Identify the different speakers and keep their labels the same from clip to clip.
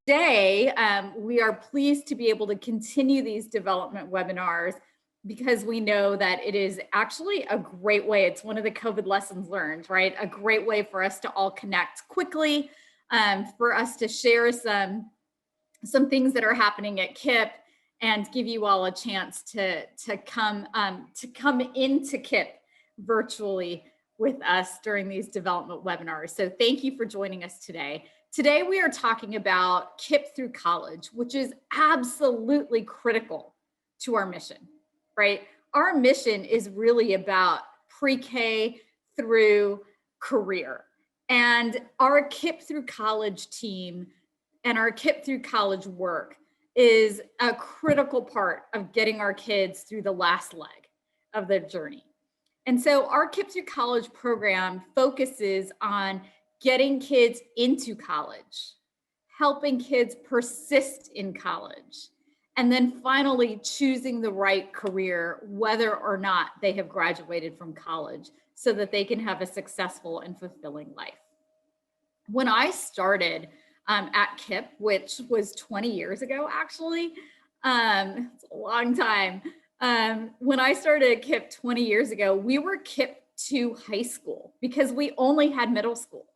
Speaker 1: Today, we are pleased to be able to continue these development webinars because we know that it is actually a great way. It's one of the COVID lessons learned, right? A great way for us to all connect quickly, for us to share some things that are happening at KIPP and give you all a chance to come into KIPP virtually with us during these development webinars. So thank you for joining us today. Today we are talking about KIPP through college, which is absolutely critical to our mission, right? Our mission is really about pre-K through career. And our KIPP through college team and our KIPP through college work is a critical part of getting our kids through the last leg of their journey. And so our KIPP through college program focuses on getting kids into college, helping kids persist in college, and then finally choosing the right career, whether or not they have graduated from college, so that they can have a successful and fulfilling life. When I started at KIPP, which was 20 years ago, actually, it's a long time. When I started at KIPP 20 years ago, we were KIPP to high school because we only had middle schools.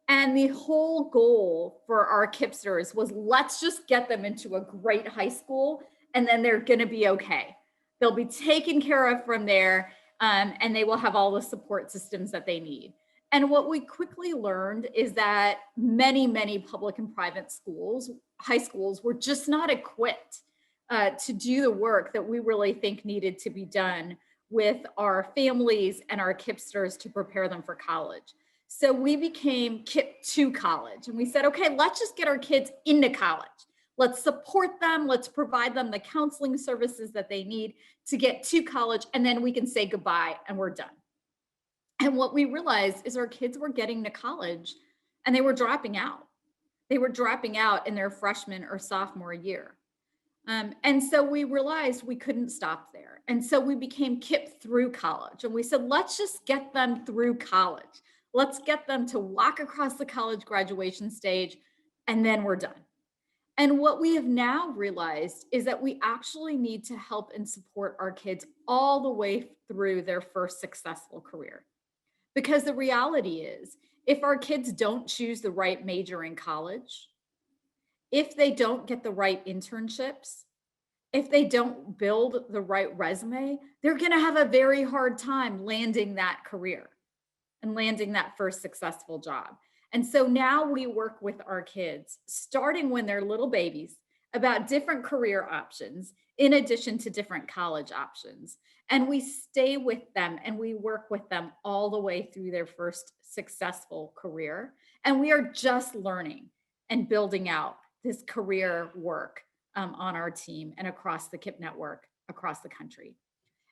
Speaker 1: And the whole goal for our KIPPsters was, let's just get them into a great high school and then they're gonna be okay. They'll be taken care of from there, and they will have all the support systems that they need. And what we quickly learned is that many public and private schools, high schools, were just not equipped to do the work that we really think needed to be done with our families and our KIPPsters to prepare them for college. So we became KIPP to college, and we said, okay, let's just get our kids into college. Let's support them. Let's provide them the counseling services that they need to get to college, and then we can say goodbye and we're done. And what we realized is our kids were getting to college and they were dropping out. They were dropping out in their freshman or sophomore year. And so we realized we couldn't stop there. And so we became KIPP through college. And we said, let's just get them through college. Let's get them to walk across the college graduation stage, and then we're done. And what we have now realized is that we actually need to help and support our kids all the way through their first successful career. Because the reality is, if our kids don't choose the right major in college, if they don't get the right internships, if they don't build the right resume, they're going to have a very hard time landing that career and landing that first successful job. And so now we work with our kids, starting when they're little babies, about different career options in addition to different college options. And we stay with them and we work with them all the way through their first successful career. And we are just learning and building out this career work on our team and across the KIPP network across the country.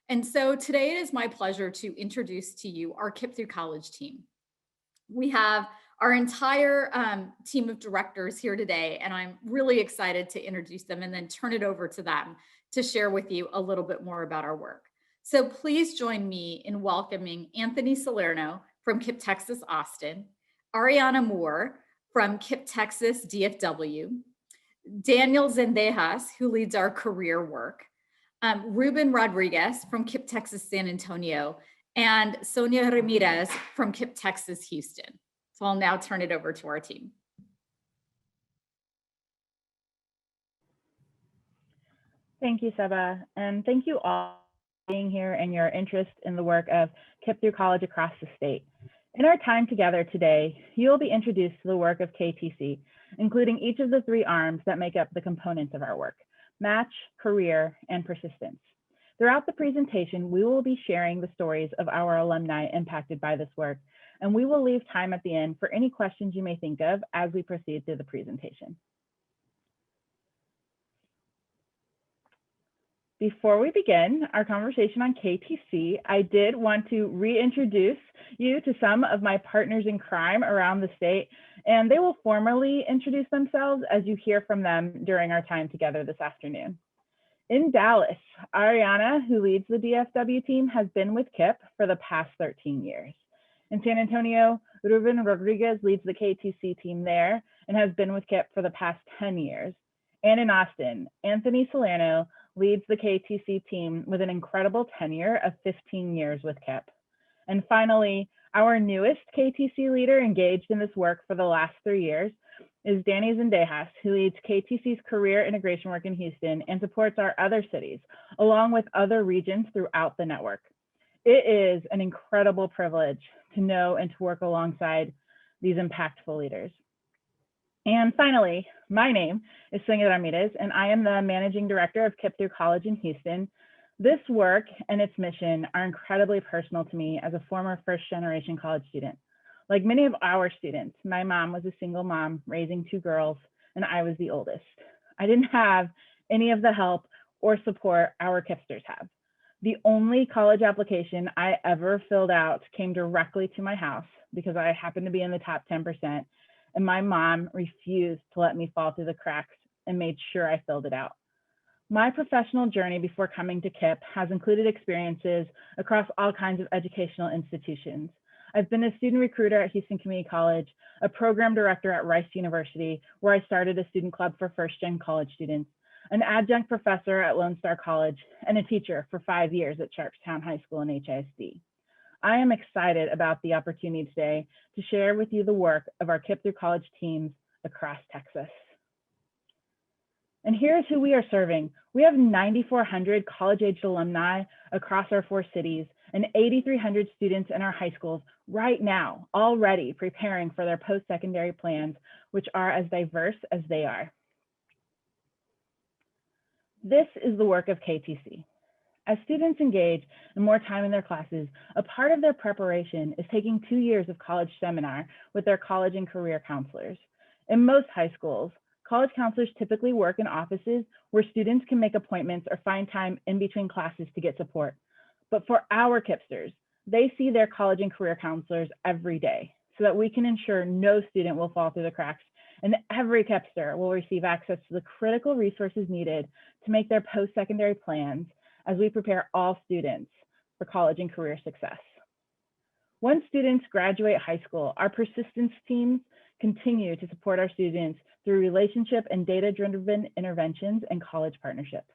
Speaker 1: And so today it is my pleasure to introduce to you our KIPP through college team. We have our entire team of directors here today, and I'm really excited to introduce them and then turn it over to them to share with you a little bit more about our work. So please join me in welcoming Anthony Salerno from KIPP Texas Austin, Ariana Moore from KIPP Texas DFW, Daniel Zendejas, who leads our career work, Ruben Rodriguez from KIPP Texas San Antonio, and Sonia Ramirez from KIPP Texas Houston. So I'll now turn it over to our team.
Speaker 2: Thank you, Seba, and thank you all for being here and your interest in the work of KIPP through college across the state. In our time together today, you will be introduced to the work of KTC, including each of the 3 arms that make up the components of our work: match, career, and persistence. Throughout the presentation, we will be sharing the stories of our alumni impacted by this work, and we will leave time at the end for any questions you may think of as we proceed through the presentation. Before we begin our conversation on KTC, I did want to reintroduce you to some of my partners in crime around the state, and they will formally introduce themselves as you hear from them during our time together this afternoon. In Dallas, Ariana, who leads the DFW team, has been with KIPP for the past 13 years. In San Antonio, Ruben Rodriguez leads the KTC team there, and has been with KIPP for the past 10 years. And in Austin, Anthony Salerno leads the KTC team with an incredible tenure of 15 years with KIPP. And finally, our newest KTC leader engaged in this work for the last 3 years is Danny Zendejas, who leads KTC's career integration work in Houston and supports our other cities, along with other regions throughout the network. It is an incredible privilege to know and to work alongside these impactful leaders. And finally, my name is Sonia Ramirez, and I am the Managing Director of KIPP Through College in Houston. This work and its mission are incredibly personal to me as a former first-generation college student. Like many of our students, my mom was a single mom raising 2 girls, and I was the oldest. I didn't have any of the help or support our KIPPsters have. The only college application I ever filled out came directly to my house because I happened to be in the top 10%, and my mom refused to let me fall through the cracks and made sure I filled it out. My professional journey before coming to KIPP has included experiences across all kinds of educational institutions. I've been a student recruiter at Houston Community College, a program director at Rice University, where I started a student club for first-gen college students, an adjunct professor at Lone Star College, and a teacher for 5 years at Sharpstown High School and HISD. I am excited about the opportunity today to share with you the work of our KIPP Through College teams across Texas. And here's who we are serving. We have 9,400 college-aged alumni across our 4 cities and 8,300 students in our high schools right now, already preparing for their post-secondary plans, which are as diverse as they are. This is the work of KTC. As students engage in more time in their classes, a part of their preparation is taking 2 years of college seminar with their college and career counselors. In most high schools, college counselors typically work in offices where students can make appointments or find time in between classes to get support. But for our KIPPsters, they see their college and career counselors every day so that we can ensure no student will fall through the cracks and every KIPPster will receive access to the critical resources needed to make their post-secondary plans as we prepare all students for college and career success. Once students graduate high school, our persistence teams continue to support our students through relationship and data-driven interventions and college partnerships.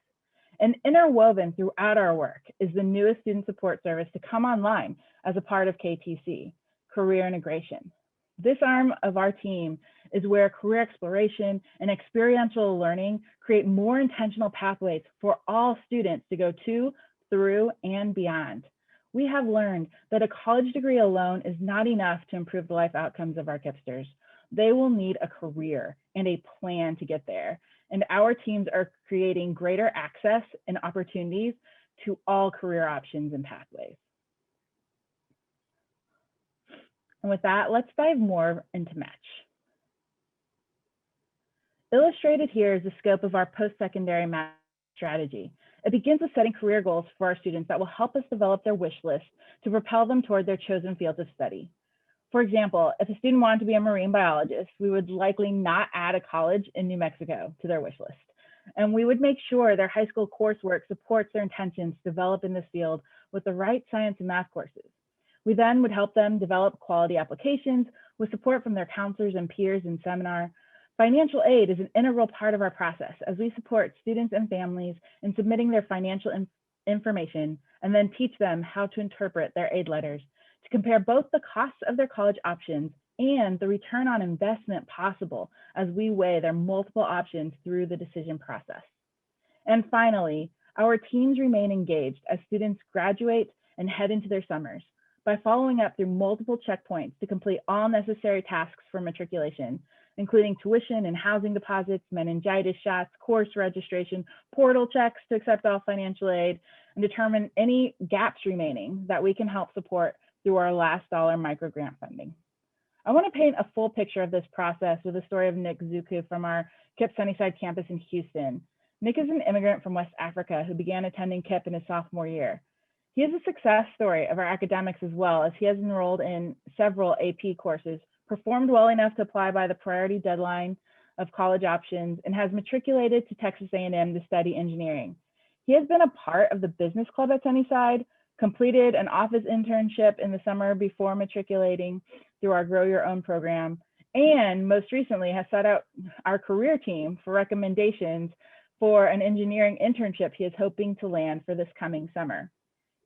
Speaker 2: And interwoven throughout our work is the newest student support service to come online as a part of KTC, career integration. This arm of our team is where career exploration and experiential learning create more intentional pathways for all students to go to, through, and beyond. We have learned that a college degree alone is not enough to improve the life outcomes of our KIPPsters. They will need a career and a plan to get there. And our teams are creating greater access and opportunities to all career options and pathways. And with that, let's dive more into Match. Illustrated here is the scope of our post-secondary Match strategy. It begins with setting career goals for our students that will help us develop their wish list to propel them toward their chosen fields of study. For example, if a student wanted to be a marine biologist, we would likely not add a college in New Mexico to their wish list. And we would make sure their high school coursework supports their intentions to develop in this field with the right science and math courses. We then would help them develop quality applications with support from their counselors and peers in seminar. Financial aid is an integral part of our process as we support students and families in submitting their financial information and then teach them how to interpret their aid letters to compare both the costs of their college options and the return on investment possible as we weigh their multiple options through the decision process. And finally, our teams remain engaged as students graduate and head into their summers by following up through multiple checkpoints to complete all necessary tasks for matriculation, including tuition and housing deposits, meningitis shots, course registration, portal checks to accept all financial aid, and determine any gaps remaining that we can help support through our last dollar microgrant funding. I want to paint a full picture of this process with the story of Nick Zuku from our KIPP Sunnyside campus in Houston. Nick is an immigrant from West Africa who began attending KIPP in his sophomore year. He is a success story of our academics as well, as he has enrolled in several AP courses, performed well enough to apply by the priority deadline of college options, and has matriculated to Texas A&M to study engineering. He has been a part of the business club at Sunnyside, completed an office internship in the summer before matriculating through our Grow Your Own program, and most recently has set out our career team for recommendations for an engineering internship he is hoping to land for this coming summer.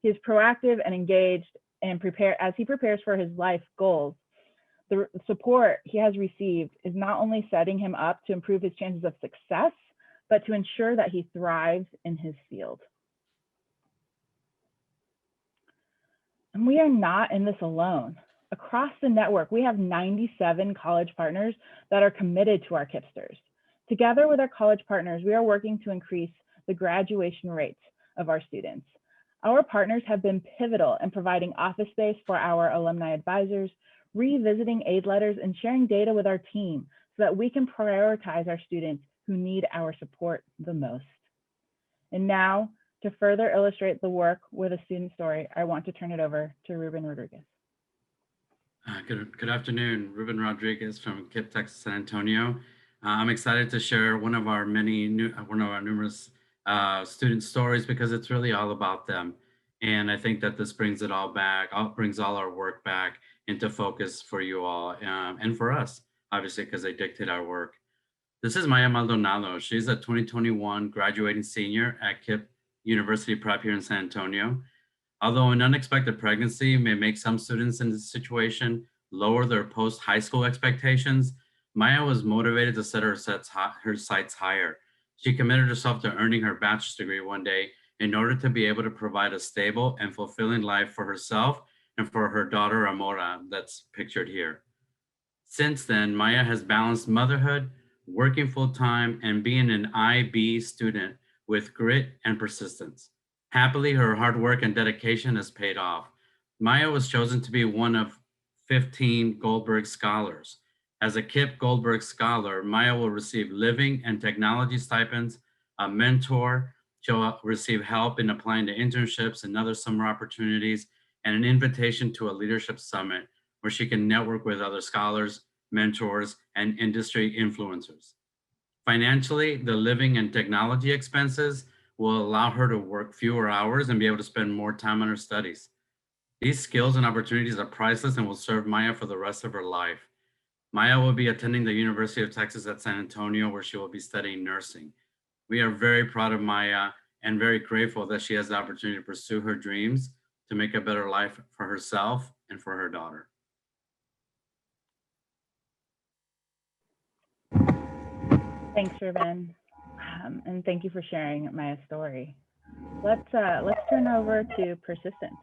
Speaker 2: He is proactive and engaged and as he prepares for his life goals. The support he has received is not only setting him up to improve his chances of success, but to ensure that he thrives in his field. And we are not in this alone. Across the network, we have 97 college partners that are committed to our KIPPsters. Together with our college partners, we are working to increase the graduation rates of our students. Our partners have been pivotal in providing office space for our alumni advisors, revisiting aid letters, and sharing data with our team so that we can prioritize our students who need our support the most. And now, to further illustrate the work with a student story, I want to turn it over to Ruben Rodriguez.
Speaker 3: Good afternoon, Ruben Rodriguez from KIPP, Texas, San Antonio. I'm excited to share one of our numerous student stories because it's really all about them. And I think that this brings it all back, brings all our work back into focus for you all and for us, obviously, because they dictate our work. This is Maya Maldonado. She's a 2021 graduating senior at KIPP University Prep here in San Antonio. Although an unexpected pregnancy may make some students in this situation lower their post-high school expectations, Maya was motivated to set her sights higher. She committed herself to earning her bachelor's degree one day in order to be able to provide a stable and fulfilling life for herself and for her daughter, Amora, that's pictured here. Since then, Maya has balanced motherhood, working full-time, and being an IB student with grit and persistence. Happily, her hard work and dedication has paid off. Maya was chosen to be one of 15 Goldberg Scholars. As a KIPP Goldberg Scholar, Maya will receive living and technology stipends, a mentor, she'll receive help in applying to internships and other summer opportunities, and an invitation to a leadership summit where she can network with other scholars, mentors, and industry influencers. Financially, the living and technology expenses will allow her to work fewer hours and be able to spend more time on her studies. These skills and opportunities are priceless and will serve Maya for the rest of her life. Maya will be attending the University of Texas at San Antonio, where she will be studying nursing. We are very proud of Maya and very grateful that she has the opportunity to pursue her dreams to make a better life for herself and for her daughter.
Speaker 2: Thanks, Ruben, and thank you for sharing Maya's story. Let's turn over to persistence.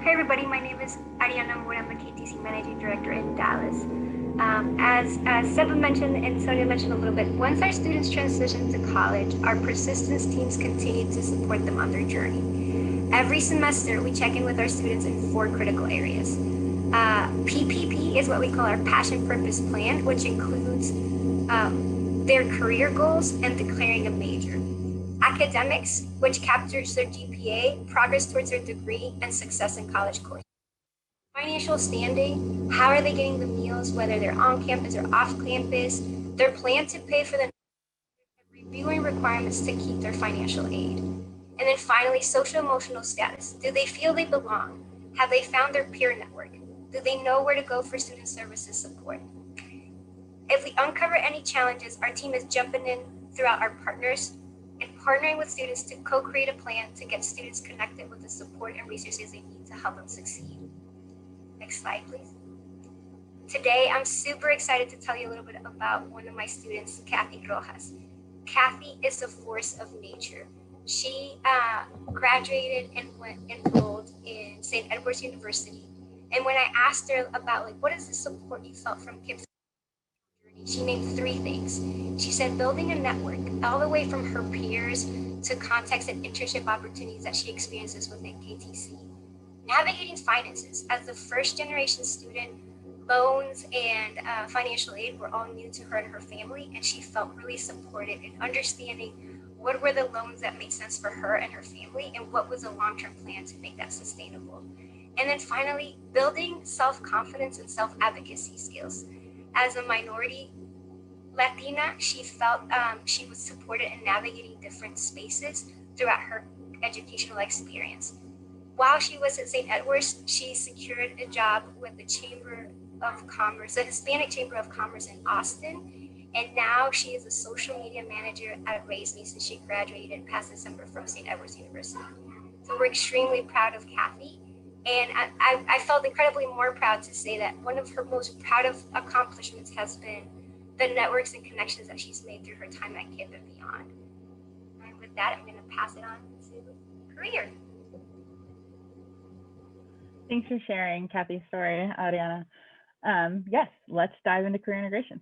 Speaker 4: Hey everybody, my name is Ariana Moore. I'm a KTC Managing Director in Dallas. As Seba mentioned and Sonia mentioned a little bit, once our students transition to college, our persistence teams continue to support them on their journey. Every semester, we check in with our students in 4 critical areas. PPP is what we call our Passion Purpose Plan, which includes their career goals and declaring a major. Academics, which captures their GPA, progress towards their degree, and success in college courses. Financial standing, how are they getting the meals, whether they're on campus or off campus, their plan to pay for the reviewing requirements to keep their financial aid. And then finally, social emotional status. Do they feel they belong? Have they found their peer network? Do they know where to go for student services support? If we uncover any challenges, our team is jumping in throughout our partners and partnering with students to co-create a plan to get students connected with the support and resources they need to help them succeed. Next slide, please. Today, I'm super excited to tell you a little bit about one of my students, Kathy Rojas. Kathy is a force of nature. She graduated and enrolled in St. Edward's University. And when I asked her about what is the support you felt from KIPP, she named 3 things. She said building a network all the way from her peers to contacts and internship opportunities that she experiences within KTC. Navigating finances. As the first generation student, loans and financial aid were all new to her and her family, and she felt really supported in understanding what were the loans that made sense for her and her family and what was a long-term plan to make that sustainable. And then finally, building self-confidence and self-advocacy skills. As a minority Latina, she felt she was supported in navigating different spaces throughout her educational experience. While she was at St. Edward's, she secured a job with the Chamber of Commerce, the Hispanic Chamber of Commerce in Austin. And now she is a social media manager at Raise Me since she graduated past December from St. Edward's University. So we're extremely proud of Kathy. And I felt incredibly more proud to say that one of her most proud of accomplishments has been the networks and connections that she's made through her time at KIPP and beyond. And with that, I'm going to pass it on to career.
Speaker 2: Thanks for sharing Kathy's story, Ariana. Yes, let's dive into career integration.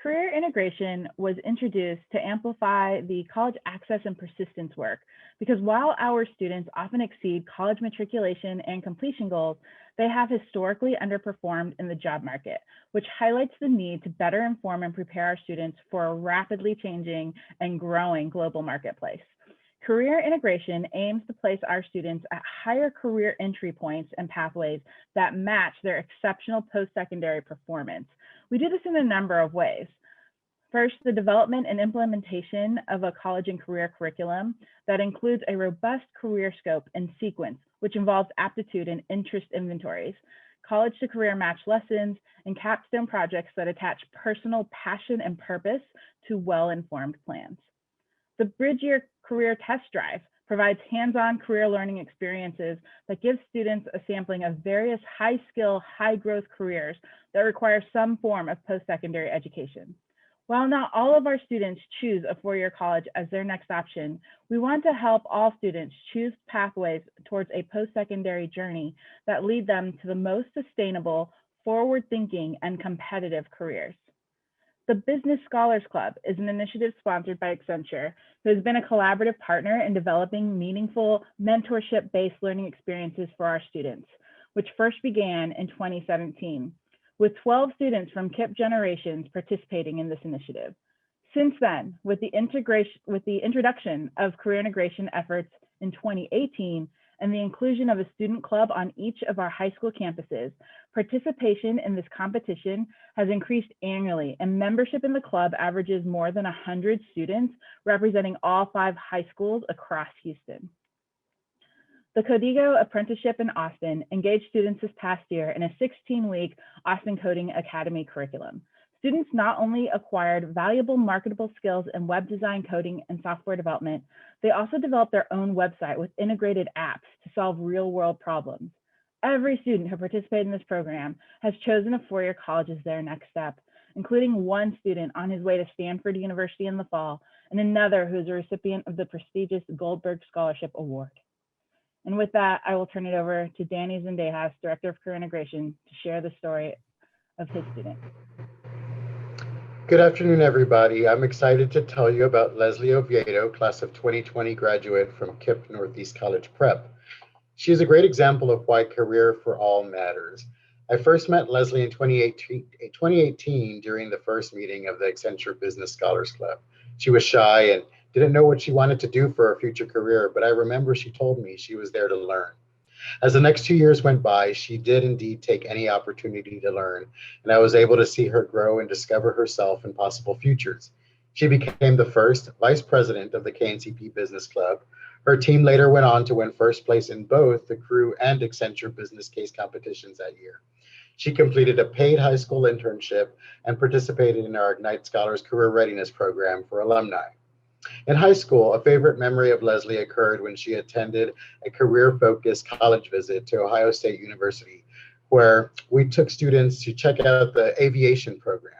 Speaker 2: Career integration was introduced to amplify the college access and persistence work, because while our students often exceed college matriculation and completion goals, they have historically underperformed in the job market, which highlights the need to better inform and prepare our students for a rapidly changing and growing global marketplace. Career integration aims to place our students at higher career entry points and pathways that match their exceptional post-secondary performance. We do this in a number of ways. First, the development and implementation of a college and career curriculum that includes a robust career scope and sequence, which involves aptitude and interest inventories, college to career match lessons, and capstone projects that attach personal passion and purpose to well-informed plans. The Bridge Your Career Test Drive provides hands-on career learning experiences that give students a sampling of various high-skill, high-growth careers that require some form of post-secondary education. While not all of our students choose a four-year college as their next option, we want to help all students choose pathways towards a post-secondary journey that lead them to the most sustainable, forward-thinking, and competitive careers. The Business Scholars Club is an initiative sponsored by Accenture, who has been a collaborative partner in developing meaningful mentorship-based learning experiences for our students, which first began in 2017, with 12 students from KIPP generations participating in this initiative. Since then, with the introduction of career integration efforts in 2018, and the inclusion of a student club on each of our high school campuses, participation in this competition has increased annually, and membership in the club averages more than 100 students, representing all 5 high schools across Houston. The Codigo Apprenticeship in Austin engaged students this past year in a 16-week Austin Coding Academy curriculum. Students not only acquired valuable marketable skills in web design, coding, and software development, they also developed their own website with integrated apps to solve real-world problems. Every student who participated in this program has chosen a four-year college as their next step, including one student on his way to Stanford University in the fall, and another who is a recipient of the prestigious Goldberg Scholarship Award. And with that, I will turn it over to Danny Zendejas, Director of Career Integration, to share the story of his student.
Speaker 5: Good afternoon, everybody. I'm excited to tell you about Leslie Oviedo, class of 2020 graduate from KIPP Northeast College Prep. She is a great example of why career for all matters. I first met Leslie in 2018 during the first meeting of the Accenture Business Scholars Club. She was shy and didn't know what she wanted to do for her future career, but I remember she told me she was there to learn. As the next 2 years went by, she did indeed take any opportunity to learn, and I was able to see her grow and discover herself and possible futures. She became the first vice president of the KNCP Business Club. Her team later went on to win first place in both the Crew and Accenture business case competitions that year. She completed a paid high school internship and participated in our Ignite Scholars Career Readiness Program for alumni. In high school, a favorite memory of Leslie occurred when she attended a career-focused college visit to Ohio State University, where we took students to check out the aviation program.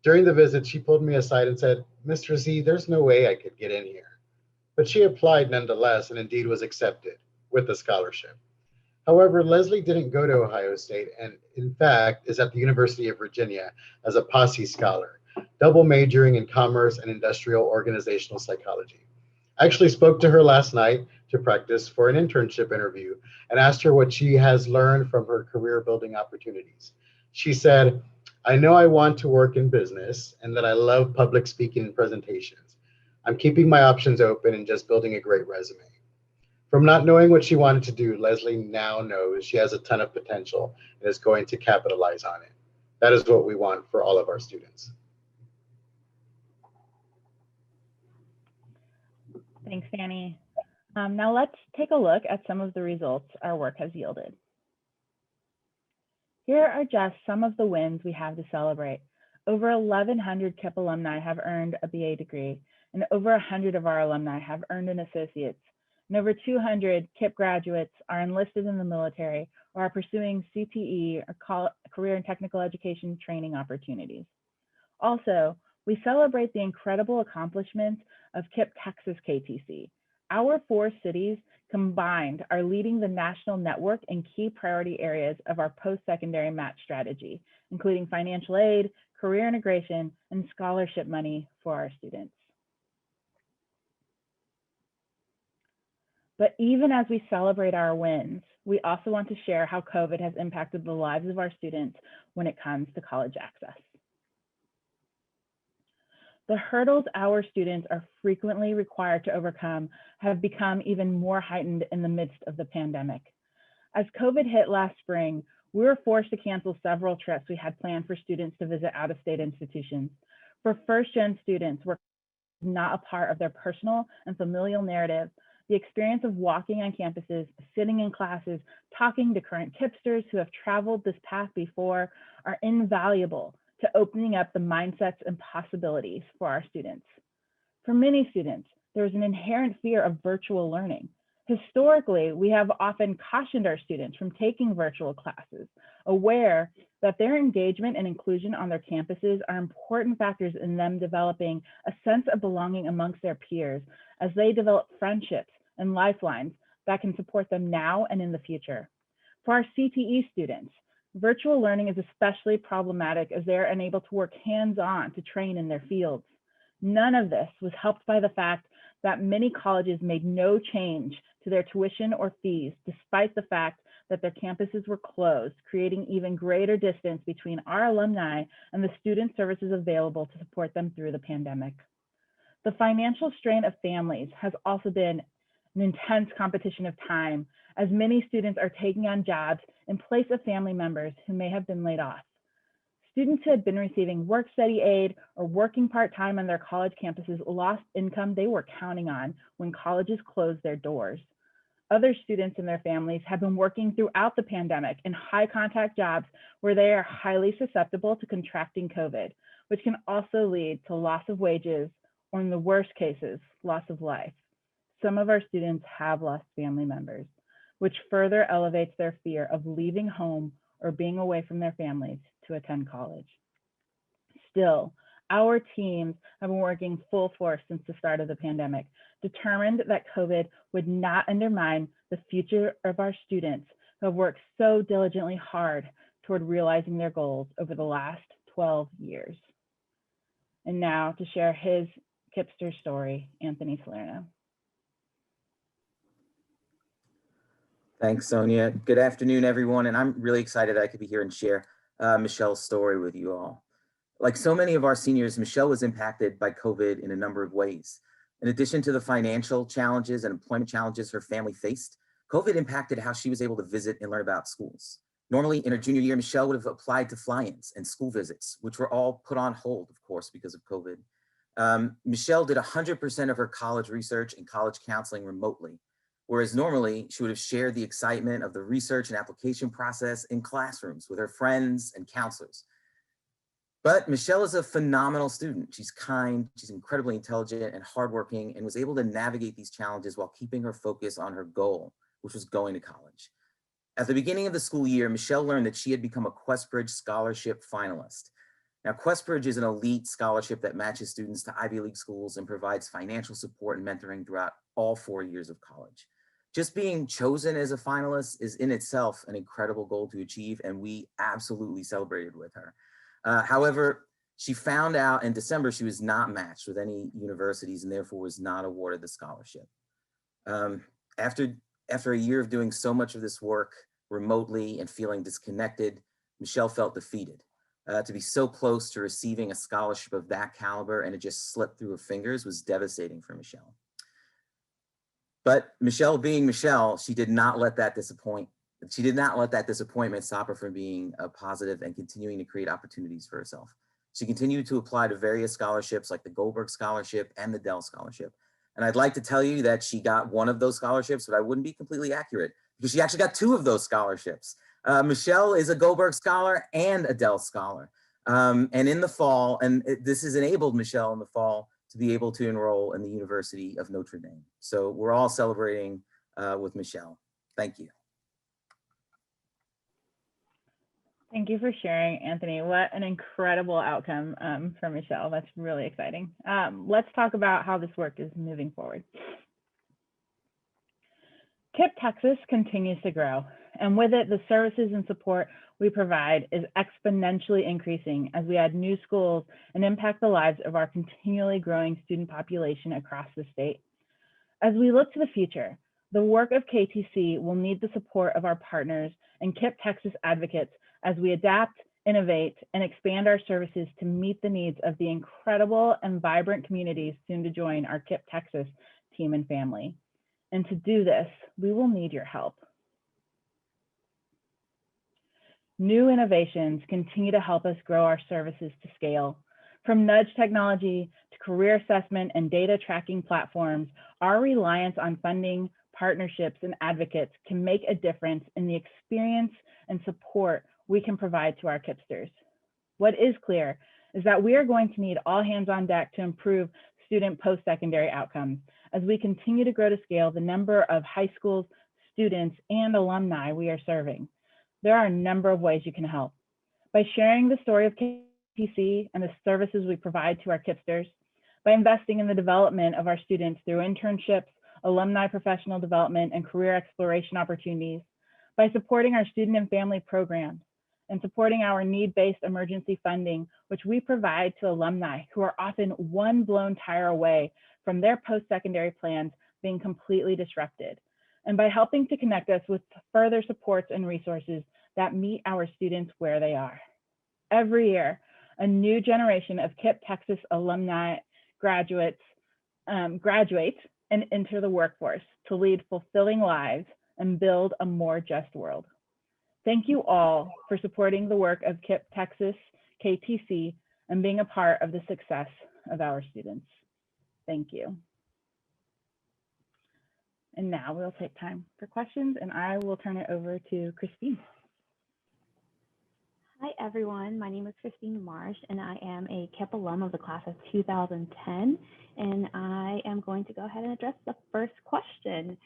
Speaker 5: During the visit, she pulled me aside and said, "Mr. Z, there's no way I could get in here." But she applied nonetheless and indeed was accepted with a scholarship. However, Leslie didn't go to Ohio State and in fact is at the University of Virginia as a Posse Scholar, double majoring in commerce and industrial organizational psychology. I actually spoke to her last night to practice for an internship interview and asked her what she has learned from her career building opportunities. She said, "I know I want to work in business and that I love public speaking and presentations. I'm keeping my options open and just building a great resume." From not knowing what she wanted to do, Leslie now knows she has a ton of potential and is going to capitalize on it. That is what we want for all of our students.
Speaker 2: Thanks, Danny. Now let's take a look at some of the results our work has yielded. Here are just some of the wins we have to celebrate. Over 1,100 KIPP alumni have earned a BA degree, and over 100 of our alumni have earned an associate's. And over 200 KIPP graduates are enlisted in the military or are pursuing CTE or career and technical education training opportunities. Also, we celebrate the incredible accomplishments of KIPP Texas KTC. Our 4 cities combined are leading the national network in key priority areas of our post-secondary match strategy, including financial aid, career integration, and scholarship money for our students. But even as we celebrate our wins, we also want to share how COVID has impacted the lives of our students when it comes to college access. The hurdles our students are frequently required to overcome have become even more heightened in the midst of the pandemic. As COVID hit last spring, we were forced to cancel several trips we had planned for students to visit out-of-state institutions. For first-gen students, where not a part of their personal and familial narrative, the experience of walking on campuses, sitting in classes, talking to current KIPPsters who have traveled this path before are invaluable to opening up the mindsets and possibilities for our students. For many students, there is an inherent fear of virtual learning. Historically, we have often cautioned our students from taking virtual classes, aware that their engagement and inclusion on their campuses are important factors in them developing a sense of belonging amongst their peers as they develop friendships and lifelines that can support them now and in the future. For our CTE students, virtual learning is especially problematic as they are unable to work hands-on to train in their fields. None of this was helped by the fact that many colleges made no change to their tuition or fees, despite the fact that their campuses were closed, creating even greater distance between our alumni and the student services available to support them through the pandemic. The financial strain of families has also been an intense competition of time, as many students are taking on jobs in place of family members who may have been laid off. Students who had been receiving work-study aid or working part-time on their college campuses lost income they were counting on when colleges closed their doors. Other students and their families have been working throughout the pandemic in high-contact jobs where they are highly susceptible to contracting COVID, which can also lead to loss of wages, or in the worst cases, loss of life. Some of our students have lost family members, which further elevates their fear of leaving home or being away from their families to attend college. Still, our teams have been working full force since the start of the pandemic, determined that COVID would not undermine the future of our students who have worked so diligently hard toward realizing their goals over the last 12 years. And now to share his KIPPster story, Anthony Salerno.
Speaker 6: Thanks, Sonia. Good afternoon, everyone. And I'm really excited I could be here and share Michelle's story with you all. Like so many of our seniors, Michelle was impacted by COVID in a number of ways. In addition to the financial challenges and employment challenges her family faced, COVID impacted how she was able to visit and learn about schools. Normally in her junior year, Michelle would have applied to fly-ins and school visits, which were all put on hold, of course, because of COVID. Michelle did 100% of her college research and college counseling remotely, whereas normally she would have shared the excitement of the research and application process in classrooms with her friends and counselors. But Michelle is a phenomenal student. She's kind, she's incredibly intelligent and hardworking, and was able to navigate these challenges while keeping her focus on her goal, which was going to college. At the beginning of the school year, Michelle learned that she had become a Questbridge Scholarship finalist. Now, Questbridge is an elite scholarship that matches students to Ivy League schools and provides financial support and mentoring throughout all 4 years of college. Just being chosen as a finalist is in itself an incredible goal to achieve, and we absolutely celebrated with her. However, she found out in December she was not matched with any universities and therefore was not awarded the scholarship. After a year of doing so much of this work remotely and feeling disconnected, Michelle felt defeated. To be so close to receiving a scholarship of that caliber and it just slipped through her fingers was devastating for Michelle. But Michelle being Michelle, she did not let that disappointment stop her from being positive and continuing to create opportunities for herself. She continued to apply to various scholarships like the Goldberg Scholarship and the Dell Scholarship. And I'd like to tell you that she got one of those scholarships, but I wouldn't be completely accurate because she actually got 2 of those scholarships. Michelle is a Goldberg Scholar and a Dell Scholar. And in the fall, this has enabled Michelle in the fall to be able to enroll in the University of Notre Dame. So we're all celebrating with Michelle. Thank you.
Speaker 2: Thank you for sharing, Anthony. What an incredible outcome for Michelle. That's really exciting. Let's talk about how this work is moving forward. KIPP Texas continues to grow, and with it, the services and support we provide is exponentially increasing as we add new schools and impact the lives of our continually growing student population across the state. As we look to the future, the work of KTC will need the support of our partners and KIPP Texas advocates as we adapt, innovate, and expand our services to meet the needs of the incredible and vibrant communities soon to join our KIPP Texas team and family. And to do this, we will need your help. New innovations continue to help us grow our services to scale. From nudge technology to career assessment and data tracking platforms, our reliance on funding, partnerships, and advocates can make a difference in the experience and support we can provide to our KIPPsters. What is clear is that we are going to need all hands on deck to improve student post-secondary outcomes as we continue to grow to scale the number of high schools, students, and alumni we are serving. There are a number of ways you can help. By sharing the story of KTC and the services we provide to our KIPPsters, by investing in the development of our students through internships, alumni professional development, and career exploration opportunities, by supporting our student and family programs, and supporting our need-based emergency funding, which we provide to alumni who are often one blown tire away from their post-secondary plans being completely disrupted, and by helping to connect us with further supports and resources that meet our students where they are. Every year, a new generation of KIPP Texas alumni graduates and enter the workforce to lead fulfilling lives and build a more just world. Thank you all for supporting the work of KIPP Texas, KTC, and being a part of the success of our students. Thank you. And now we'll take time for questions, and I will turn it over to Christine.
Speaker 7: Hi, everyone. My name is Christine Marsh, and I am a KIPP alum of the class of 2010. And I am going to go ahead and address the first question.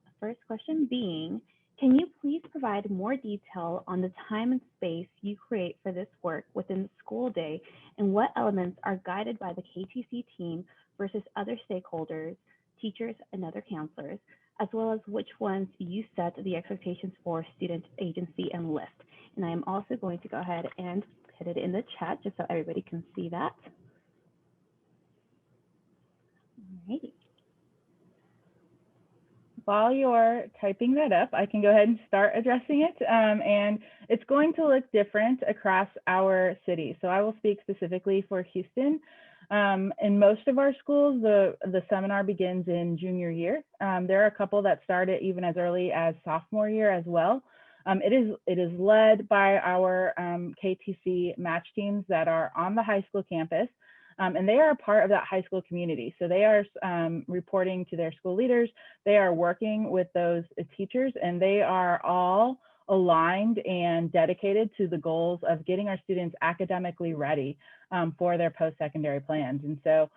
Speaker 7: The first question being, can you please provide more detail on the time and space you create for this work within the school day, and what elements are guided by the KTC team versus other stakeholders, teachers, and other counselors, as well as which ones you set the expectations for student agency and lift? And I am also going to go ahead and put it in the chat just so everybody can see that. Alrighty.
Speaker 2: While you're typing that up, I can go ahead and start addressing it. And it's going to look different across our city. So I will speak specifically for Houston. In most of our schools, the seminar begins in junior year. There are a couple that start it even as early as sophomore year as well. It is led by our KTC match teams that are on the high school campus, and they are a part of that high school community. So they are reporting to their school leaders. They are working with those teachers, and they are all aligned and dedicated to the goals of getting our students academically ready for their post-secondary plans. And so,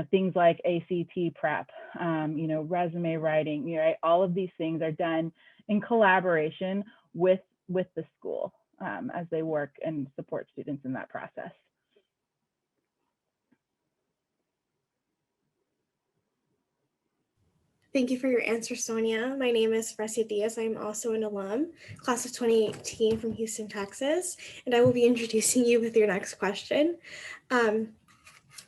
Speaker 2: things like ACT prep, resume writing, right? All of these things are done in collaboration with the school as they work and support students in that process.
Speaker 8: Thank you for your answer, Sonia. My name is Fresia Diaz. I'm also an alum, class of 2018 from Houston, Texas, and I will be introducing you with your next question.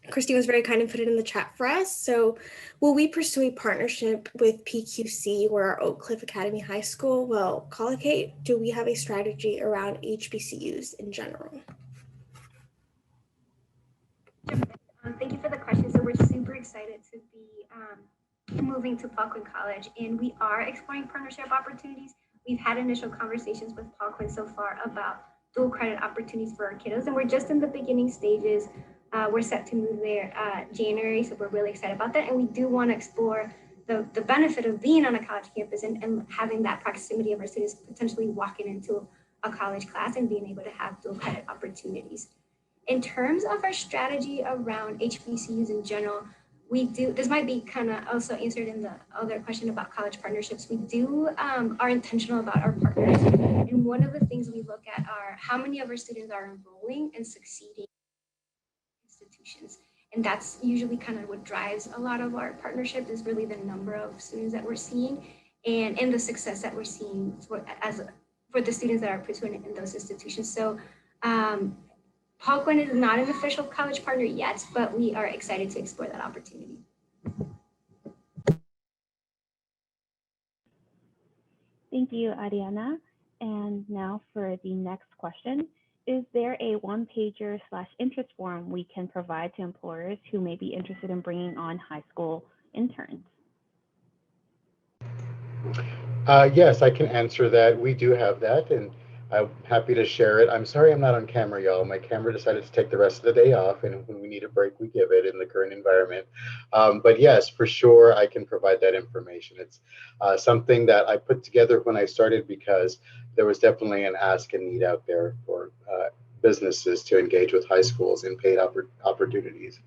Speaker 8: Christine was very kind and put it in the chat for us. So will we pursue a partnership with PQC or our Oak Cliff Academy High School? Well, collocate, do we have a strategy around HBCUs in general?
Speaker 4: Thank you for the question. So we're super excited to be moving to Paquin College, and we are exploring partnership opportunities. We've had initial conversations with Paquin so far about dual credit opportunities for our kiddos, and we're just in the beginning stages. We're set to move there January, so we're really excited about that. And we do want to explore the benefit of being on a college campus and having that proximity of our students potentially walking into a college class and being able to have dual credit opportunities. In terms of our strategy around HBCUs in general, we do, this might be kind of also answered in the other question about college partnerships. We do are intentional about our partners. And one of the things we look at are how many of our students are enrolling and succeeding in institutions. And that's usually kind of what drives a lot of our partnerships is really the number of students that we're seeing and the success that we're seeing for the students that are pursuing in those institutions. So Paul is not an official college partner yet, but we are excited to explore that opportunity.
Speaker 7: Thank you, Ariana. And now for the next question. Is there a one-pager / interest form we can provide to employers who may be interested in bringing on high school interns?
Speaker 5: Yes, I can answer that. We do have that, and I'm happy to share it. I'm sorry I'm not on camera, y'all. My camera decided to take the rest of the day off, and when we need a break, we give it in the current environment. But yes, for sure, I can provide that information. It's something that I put together when I started because there was definitely an ask and need out there for businesses to engage with high schools in paid opportunities.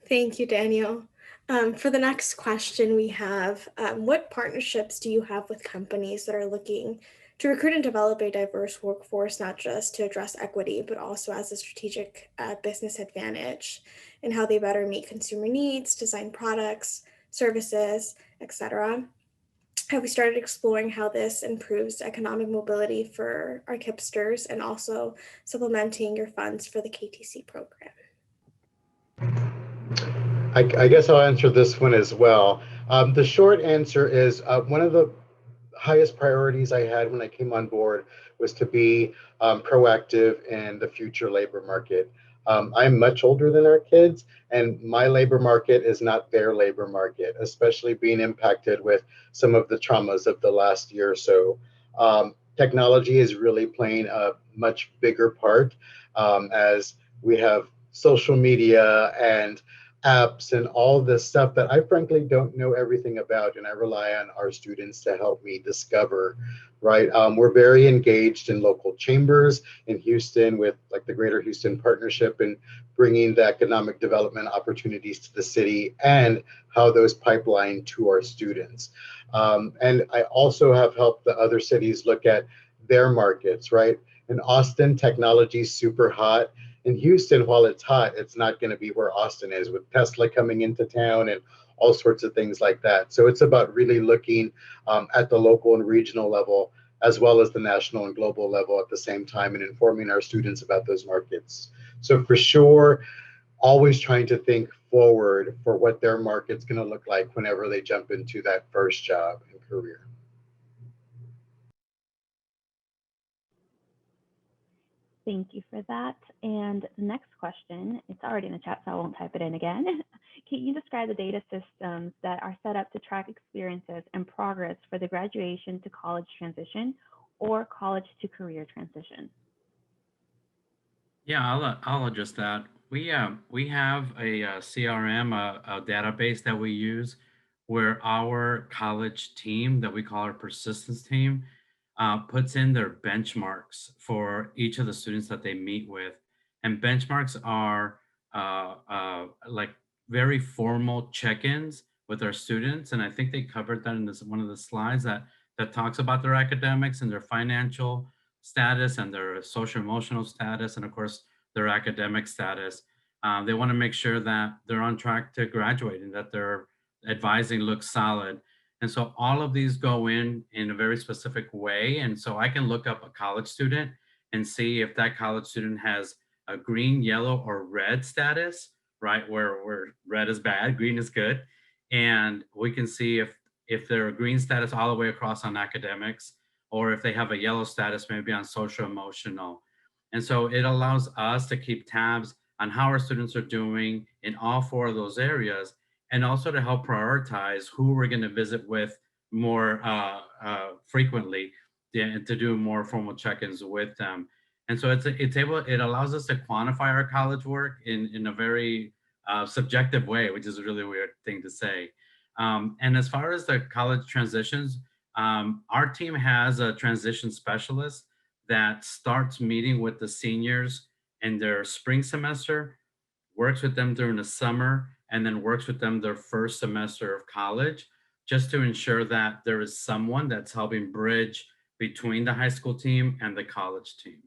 Speaker 8: Thank you, Daniel. For the next question we have, what partnerships do you have with companies that are looking to recruit and develop a diverse workforce, not just to address equity, but also as a strategic business advantage and how they better meet consumer needs, design products, services, etc.? Have we started exploring how this improves economic mobility for our KIPPsters and also supplementing your funds for the KTC program?
Speaker 5: I guess I'll answer this one as well. The short answer is one of the highest priorities I had when I came on board was to be proactive in the future labor market. I'm much older than our kids, and my labor market is not their labor market, especially being impacted with some of the traumas of the last year or so. Technology is really playing a much bigger part as we have social media and apps and all this stuff that I frankly don't know everything about, and I rely on our students to help me discover, right? We're very engaged in local chambers in Houston with like the Greater Houston Partnership and bringing the economic development opportunities to the city and how those pipeline to our students. And I also have helped the other cities look at their markets, right? In Austin, technology is super hot. In Houston, while it's hot, it's not going to be where Austin is with Tesla coming into town and all sorts of things like that. So it's about really looking at the local and regional level, as well as the national and global level at the same time and informing our students about those markets. So for sure, always trying to think forward for what their market's going to look like whenever they jump into that first job and career.
Speaker 7: Thank you for that. And the next question, it's already in the chat, so I won't type it in again. Can you describe the data systems that are set up to track experiences and progress for the graduation to college transition or college to career transition?
Speaker 3: Yeah, I'll address that. We have a CRM, a database that we use where our college team that we call our persistence team puts in their benchmarks for each of the students that they meet with. And benchmarks are like very formal check-ins with our students. And I think they covered that in this one of the slides that talks about their academics and their financial status and their social emotional status, and of course, their academic status. They want to make sure that they're on track to graduate and that their advising looks solid. And so all of these go in a very specific way. And so I can look up a college student and see if that college student has a green, yellow, or red status, right? Where red is bad, green is good. And we can see if they're a green status all the way across on academics, or if they have a yellow status, maybe on social emotional. And so it allows us to keep tabs on how our students are doing in all four of those areas, and also to help prioritize who we're going to visit with more frequently and to do more formal check-ins with them. And so it allows us to quantify our college work in a very subjective way, which is a really weird thing to say. And as far as the college transitions, our team has a transition specialist that starts meeting with the seniors in their spring semester, works with them during the summer, and then works with them their first semester of college, just to ensure that there is someone that's helping bridge between the high school team and the college team.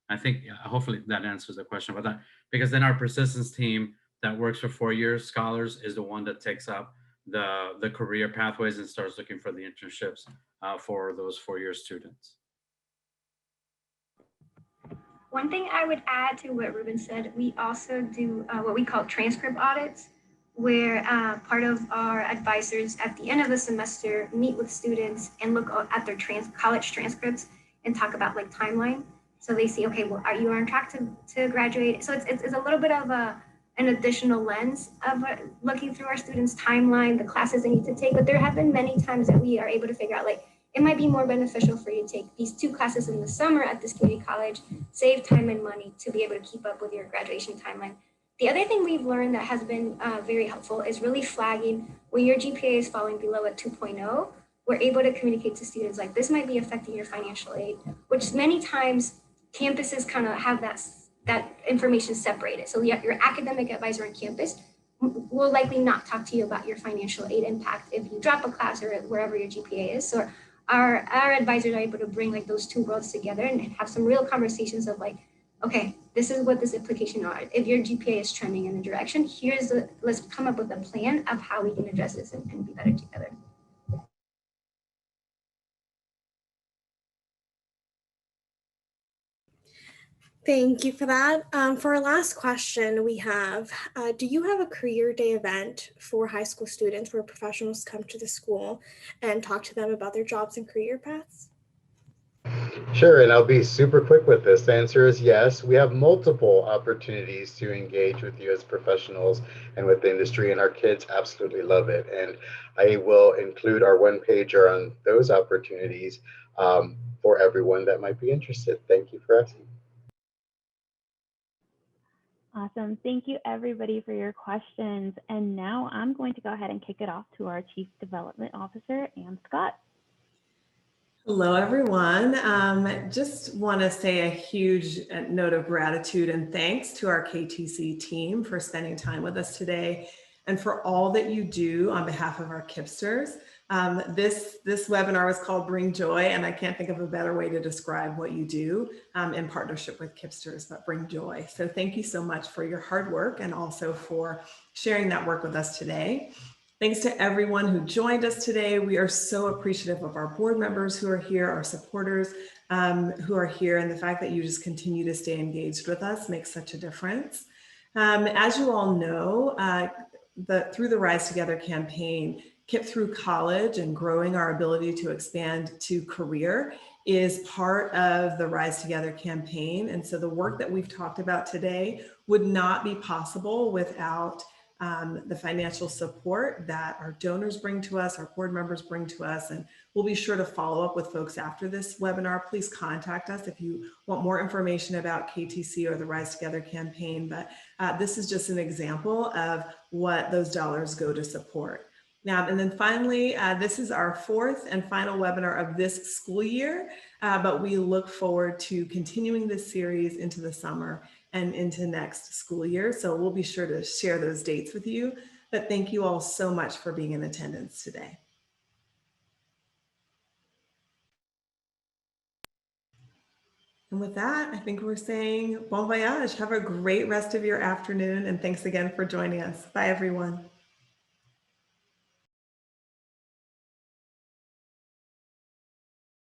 Speaker 3: I think hopefully that answers the question about that, because then our persistence team that works for 4-year scholars is the one that takes up the career pathways and starts looking for the internships for those 4-year students.
Speaker 4: One thing I would add to what Ruben said, we also do what we call transcript audits, where part of our advisors at the end of the semester meet with students and look at their college transcripts and talk about like timeline. So they see, okay, well, are you on track to graduate? So it's a little bit of an additional lens of looking through our students' timeline, the classes they need to take. But there have been many times that we are able to figure out, like, it might be more beneficial for you to take these 2 classes in the summer at this community college, save time and money to be able to keep up with your graduation timeline. The other thing we've learned that has been very helpful is really flagging when your GPA is falling below a 2.0. We're able to communicate to students like, this might be affecting your financial aid, which many times campuses kind of have that information separated. So your academic advisor on campus will likely not talk to you about your financial aid impact if you drop a class or wherever your GPA is. So our advisors are able to bring like those 2 worlds together and have some real conversations of like, okay, this is what this implication are. If your GPA is trending in a direction, let's come up with a plan of how we can address this and be better together.
Speaker 8: Thank you for that. For our last question, we have, do you have a career day event for high school students where professionals come to the school and talk to them about their jobs and career paths?
Speaker 5: Sure, and I'll be super quick with this. The answer is yes. We have multiple opportunities to engage with you as professionals and with the industry, and our kids absolutely love it. And I will include our one-pager on those opportunities for everyone that might be interested. Thank you for asking.
Speaker 7: Awesome. Thank you, everybody, for your questions. And now I'm going to go ahead and kick it off to our Chief Development Officer, Ann Scott.
Speaker 9: Hello, everyone. Just want to say a huge note of gratitude and thanks to our KTC team for spending time with us today and for all that you do on behalf of our KIPPsters. This webinar was called Bring Joy, and I can't think of a better way to describe what you do in partnership with KIPPsters, but Bring Joy. So thank you so much for your hard work and also for sharing that work with us today. Thanks to everyone who joined us today. We are so appreciative of our board members who are here, our supporters who are here, and the fact that you just continue to stay engaged with us makes such a difference. As you all know, through the Rise Together campaign, KIPP Through College and growing our ability to expand to career is part of the Rise Together campaign. And so the work that we've talked about today would not be possible without the financial support that our donors bring to us, our board members bring to us, and we'll be sure to follow up with folks after this webinar. Please contact us if you want more information about KTC or the Rise Together campaign, but this is just an example of what those dollars go to support. Now, and then finally, this is our 4th and final webinar of this school year, but we look forward to continuing this series into the summer and into next school year. So we'll be sure to share those dates with you. But thank you all so much for being in attendance today. And with that, I think we're saying bon voyage. Have a great rest of your afternoon. And thanks again for joining us. Bye, everyone.